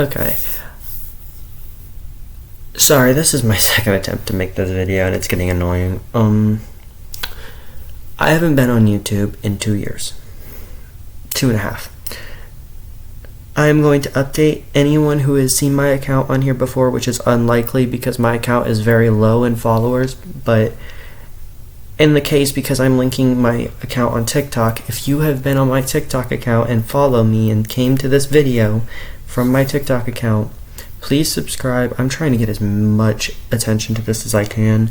Okay. Sorry, this is my second attempt to make this video and it's getting annoying. I haven't been on YouTube in 2 years. 2.5. I am going to update anyone who has seen my account on here before, which is unlikely because my account is very low in followers, but in the case, because I'm linking my account on TikTok, if you have been on my TikTok account and follow me and came to this video from my TikTok account, please subscribe. I'm trying to get as much attention to this as I can,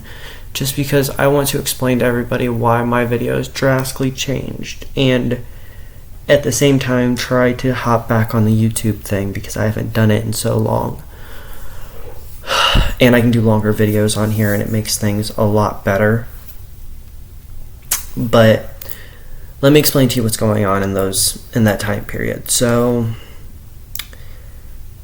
just because I want to explain to everybody why my videos drastically changed, and at the same time try to hop back on the YouTube thing because I haven't done it in so long. And I can do longer videos on here and it makes things a lot better. But let me explain to you what's going on in that time period. So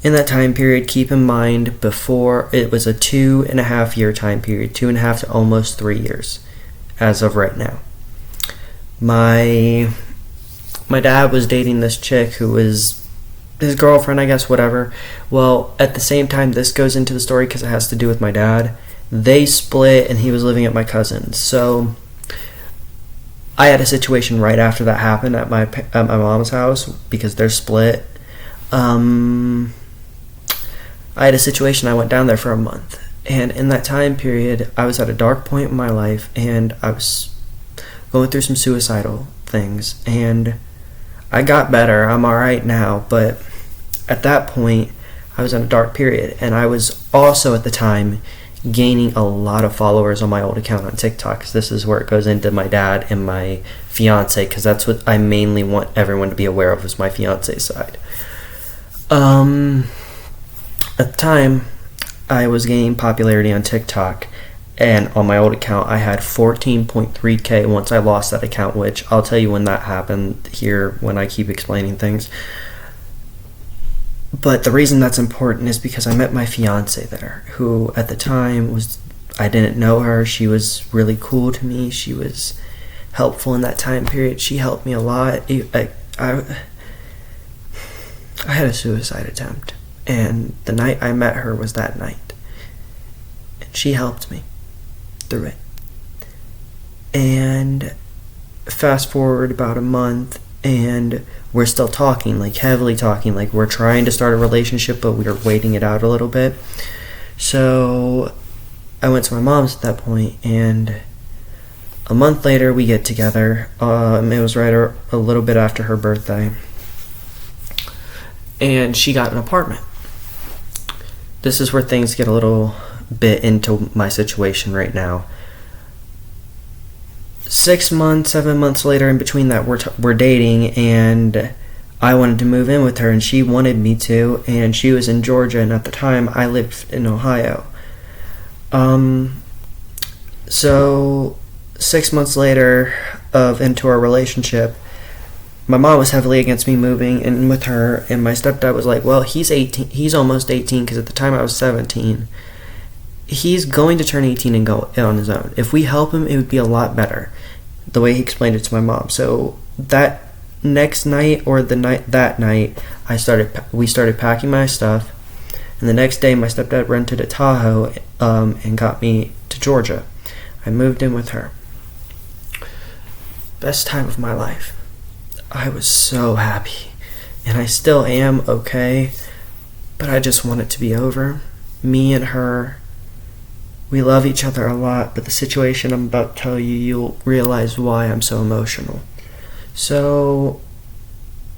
in that time period, keep in mind, before, it was a 2.5 year time period, 2.5 to almost 3 years as of right now. My dad was dating this chick who was his girlfriend, I guess, whatever. Well, at the same time, this goes into the story because it has to do with my dad. They split and he was living at my cousin's. So I had a situation right after that happened at my mom's house because they're split. I had a situation, I went down there for a month. And in that time period, I was at a dark point in my life and I was going through some suicidal things. And I got better, I'm alright now, but at that point, I was in a dark period. And I was also at the time gaining a lot of followers on my old account on TikTok, because this is where it goes into my dad and my fiance, because that's what I mainly want everyone to be aware of, is my fiance's side. At the time, I was gaining popularity on TikTok, and on my old account, I had 14.3K once I lost that account, which I'll tell you when that happened here when I keep explaining things. But the reason that's important is because I met my fiance there, who at the time I didn't know her. She was really cool to me. She was helpful in that time period. She helped me a lot. I had a suicide attempt, and the night I met her was that night. And she helped me through it. And fast forward about a month, and we're still talking, like heavily talking, like we're trying to start a relationship, but we are waiting it out a little bit. So I went to my mom's at that point, and a month later we get together. It was right a little bit after her birthday, and she got an apartment. This is where things get a little bit into my situation right now. 6 months, 7 months later, in between that, we're dating, and I wanted to move in with her, and she wanted me to, and she was in Georgia, and at the time, I lived in Ohio. So 6 months later into our relationship, my mom was heavily against me moving in with her, and my stepdad was like, well, he's almost 18, because at the time I was 17. He's going to turn 18 and go on his own. If we help him, it would be a lot better, the way he explained it to my mom. So that next night, or that night, we started packing my stuff, and the next day my stepdad rented a Tahoe and got me to Georgia. I moved in with her. Best time of my life. I was so happy, and I still am okay, but I just want it to be over. Me and her, we love each other a lot, but the situation I'm about to tell you, you'll realize why I'm so emotional. So,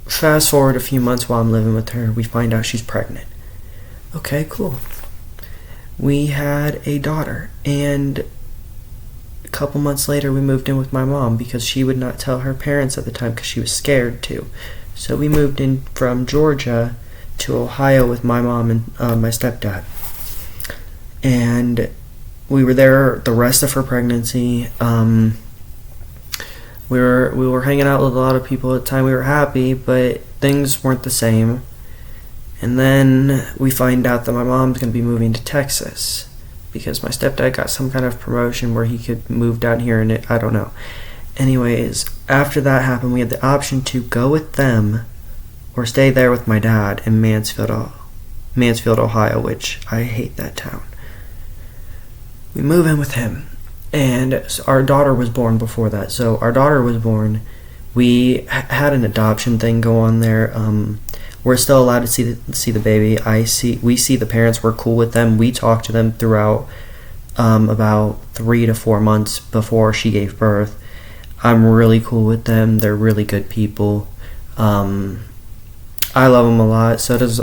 fast forward a few months while I'm living with her, we find out she's pregnant. Okay, cool. We had a daughter, and a couple months later we moved in with my mom because she would not tell her parents at the time because she was scared to. So we moved in from Georgia to Ohio with my mom and my stepdad. And we were there the rest of her pregnancy. We were hanging out with a lot of people at the time. We were happy, but things weren't the same. And then we find out that my mom's going to be moving to Texas because my stepdad got some kind of promotion where he could move down here, and I don't know. Anyways, after that happened, we had the option to go with them or stay there with my dad in Mansfield, Mansfield, Ohio, which I hate that town. We move in with him, and our daughter was born before that. So our daughter was born. We had an adoption thing go on there. We're still allowed to see the baby. We see the parents. We're cool with them. We talk to them throughout about 3 to 4 months before she gave birth. I'm really cool with them. They're really good people. I love them a lot. So does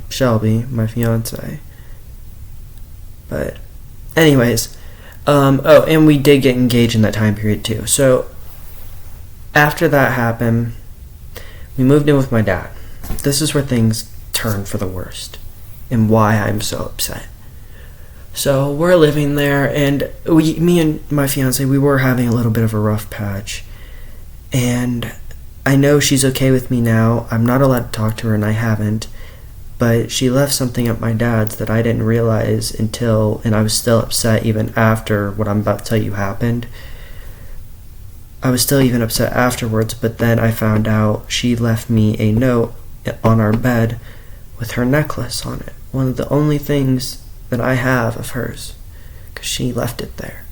Shelby, my fiance. But anyways, and we did get engaged in that time period too. So after that happened, we moved in with my dad. This is where things turn for the worst and why I'm so upset. So we're living there, and me and my fiance, we were having a little bit of a rough patch. And I know she's okay with me now. I'm not allowed to talk to her, and I haven't. But she left something at my dad's that I didn't realize until, and I was still upset even after what I'm about to tell you happened. I was still even upset afterwards, but then I found out she left me a note on our bed with her necklace on it. One of the only things that I have of hers, because she left it there.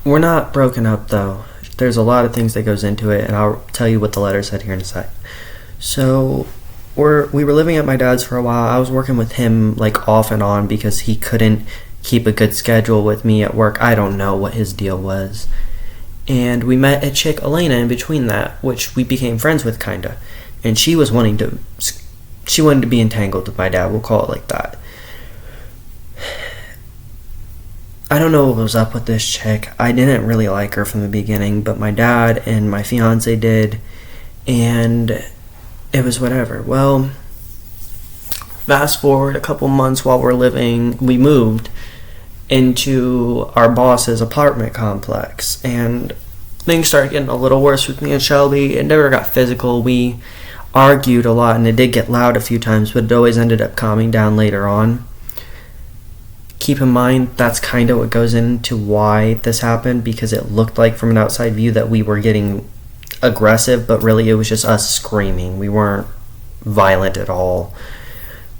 We're not broken up though. There's a lot of things that goes into it, and I'll tell you what the letter said here in a sec. So we were living at my dad's for a while. I was working with him like off and on because he couldn't keep a good schedule with me at work. I don't know what his deal was. And we met a chick, Elena, in between that, which we became friends with kinda. And she wanted to be entangled with my dad, we'll call it like that. I don't know what was up with this chick. I didn't really like her from the beginning, but my dad and my fiance did, and it was whatever. Well, fast forward a couple months while we moved into our boss's apartment complex, and things started getting a little worse with me and Shelby. It never got physical. We argued a lot, and it did get loud a few times, but it always ended up calming down later on. Keep in mind, that's kind of what goes into why this happened, because it looked like from an outside view that we were getting aggressive, but really it was just us screaming. We weren't violent at all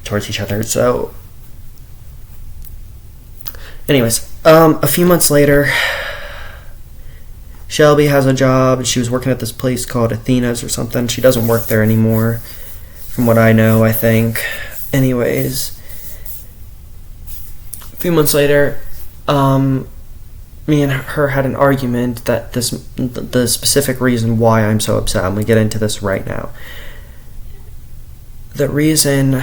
towards each other. So anyways, a few months later, Shelby has a job, and she was working at this place called Athena's or something. She doesn't work there anymore, from what I know, I think. Anyways, a few months later, me and her had an argument that the specific reason why I'm so upset, I'm going to get into this right now. The reason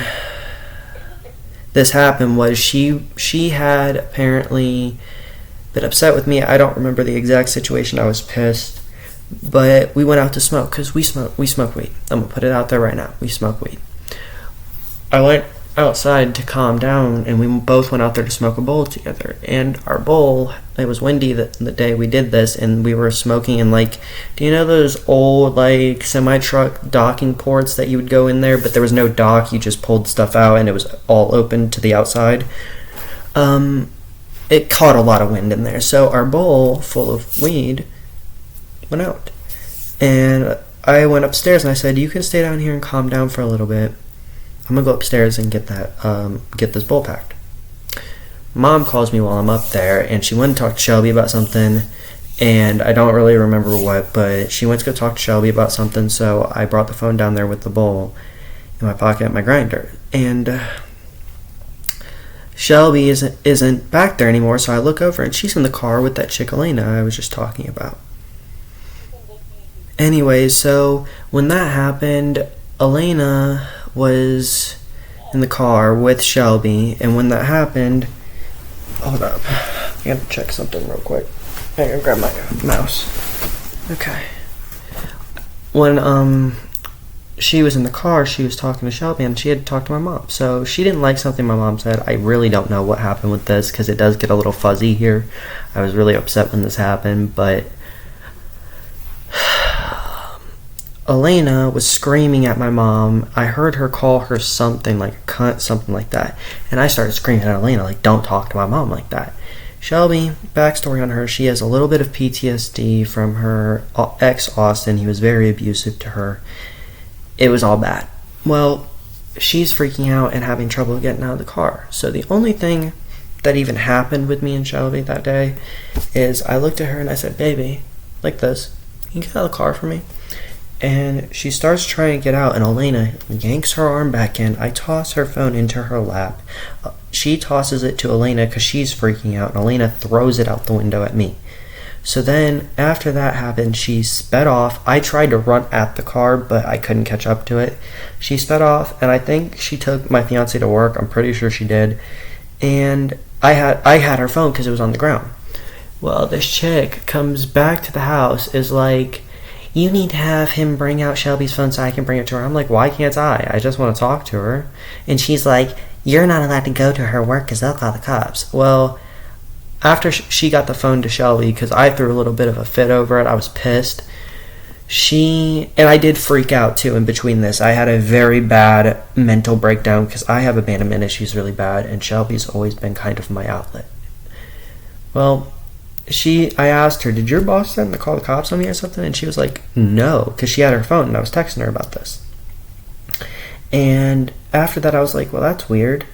this happened was she had apparently been upset with me. I don't remember the exact situation. I was pissed, but we went out to smoke because we smoke weed. I'm gonna put it out there right now. We smoke weed. I went outside to calm down, and we both went out there to smoke a bowl together. And our bowl, it was windy the day we did this, and we were smoking in, like, do you know those old like semi-truck docking ports that you would go in there, but there was no dock, you just pulled stuff out and it was all open to the outside? It caught a lot of wind in there, so our bowl full of weed went out. And I went upstairs and I said, you can stay down here and calm down for a little bit. I'm gonna go upstairs and get this bowl packed. Mom calls me while I'm up there, and she went and talked to Shelby about something, and I don't really remember what, but she went to go talk to Shelby about something, so I brought the phone down there with the bowl in my pocket at my grinder. And Shelby isn't back there anymore, so I look over, and she's in the car with that chick Elena I was just talking about. Anyways, so when that happened, Elena was in the car with Shelby, and when that happened, hold up, I gotta check something real quick. I gotta grab my mouse. Okay. When she was in the car, she was talking to Shelby, and she had talked to my mom. So she didn't like something my mom said. I really don't know what happened with this, because it does get a little fuzzy here. I was really upset when this happened, but Elena was screaming at my mom. I heard her call her something like a cunt, something like that. And I started screaming at Elena, like, don't talk to my mom like that. Shelby, backstory on her, she has a little bit of PTSD from her ex, Austin. He was very abusive to her. It was all bad. Well, she's freaking out and having trouble getting out of the car. So the only thing that even happened with me and Shelby that day is I looked at her and I said, "Baby, like this, can you get out of the car for me?" And she starts trying to get out, and Elena yanks her arm back in. I toss her phone into her lap. She tosses it to Elena because she's freaking out, and Elena throws it out the window at me. So then, after that happened, she sped off. I tried to run at the car, but I couldn't catch up to it. She sped off, and I think she took my fiance to work. I'm pretty sure she did. And I had her phone because it was on the ground. Well, this chick comes back to the house, is like, "You need to have him bring out Shelby's phone so I can bring it to her." I'm like, "Why can't I? I just want to talk to her." And she's like, "You're not allowed to go to her work because they'll call the cops." Well, after she got the phone to Shelby, because I threw a little bit of a fit over it, I was pissed. And I did freak out too in between this. I had a very bad mental breakdown because I have abandonment issues really bad, and Shelby's always been kind of my outlet. Well, I asked her, "Did your boss send to call the cops on me or something?" And she was like, "No," because she had her phone and I was texting her about this. And after that I was like, "Well, that's weird."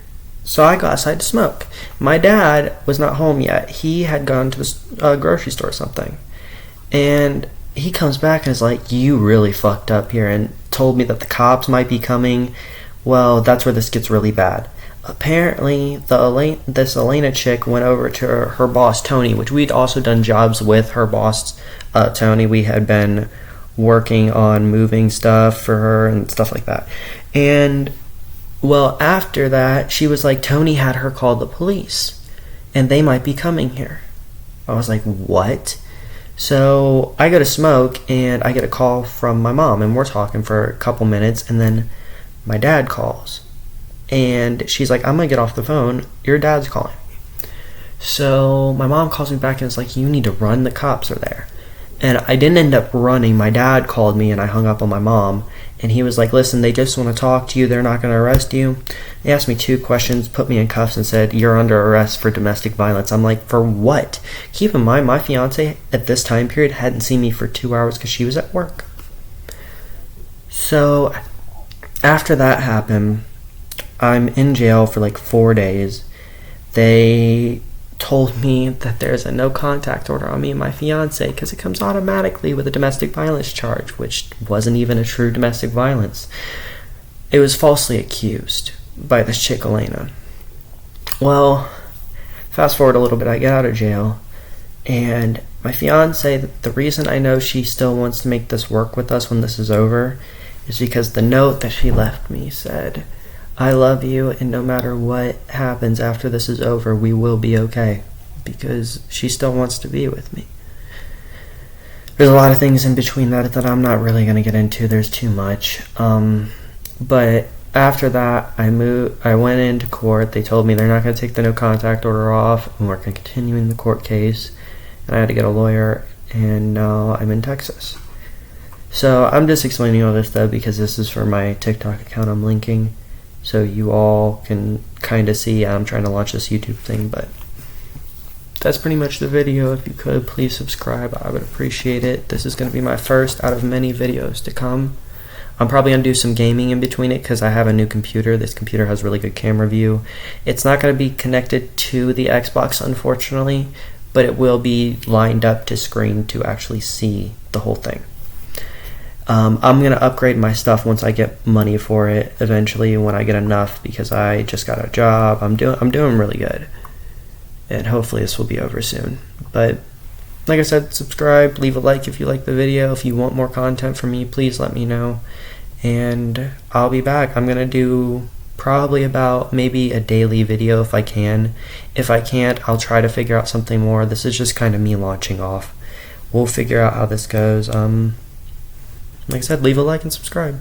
So I go outside to smoke. My dad was not home yet. He had gone to the grocery store or something. And he comes back and is like, "You really fucked up here," and told me that the cops might be coming. Well, that's where this gets really bad. Apparently, this Elena chick went over to her boss, Tony, which we'd also done jobs with her boss, Tony. We had been working on moving stuff for her and stuff like that. And, well, after that, she was like, Tony had her call the police, and they might be coming here. I was like, what? So I go to smoke, and I get a call from my mom, and we're talking for a couple minutes, and then my dad calls. And she's like, "I'm going to get off the phone. Your dad's calling." So my mom calls me back and is like, "You need to run. The cops are there." And I didn't end up running. My dad called me and I hung up on my mom. And he was like, "Listen, they just want to talk to you. They're not going to arrest you." They asked me 2 questions, put me in cuffs, and said, "You're under arrest for domestic violence." I'm like, "For what?" Keep in mind, my fiance at this time period hadn't seen me for 2 hours because she was at work. So after that happened, I'm in jail for like 4 days. They told me that there's a no contact order on me and my fiance because it comes automatically with a domestic violence charge, which wasn't even a true domestic violence. It was falsely accused by this chick, Elena. Well, fast forward a little bit, I get out of jail, and my fiance, the reason I know she still wants to make this work with us when this is over is because the note that she left me said, "I love you, and no matter what happens after this is over, we will be okay," because she still wants to be with me. There's a lot of things in between that I'm not really going to get into. There's too much. But after that, I went into court. They told me they're not going to take the no contact order off, and we're continuing the court case. And I had to get a lawyer, and now I'm in Texas. So I'm just explaining all this though because this is for my TikTok account I'm linking. So you all can kind of see I'm trying to launch this YouTube thing, but that's pretty much the video. If you could, please subscribe. I would appreciate it. This is going to be my first out of many videos to come. I'm probably going to do some gaming in between it because I have a new computer. This computer has really good camera view. It's not going to be connected to the Xbox, unfortunately, but it will be lined up to screen to actually see the whole thing. I'm going to upgrade my stuff once I get money for it eventually, when I get enough, because I just got a job. I'm doing really good, and hopefully this will be over soon. But like I said, subscribe, leave a like if you like the video. If you want more content from me, please let me know, and I'll be back. I'm going to do probably about maybe a daily video if I can. If I can't, I'll try to figure out something more. This is just kind of me launching off. We'll figure out how this goes. Like I said, leave a like and subscribe.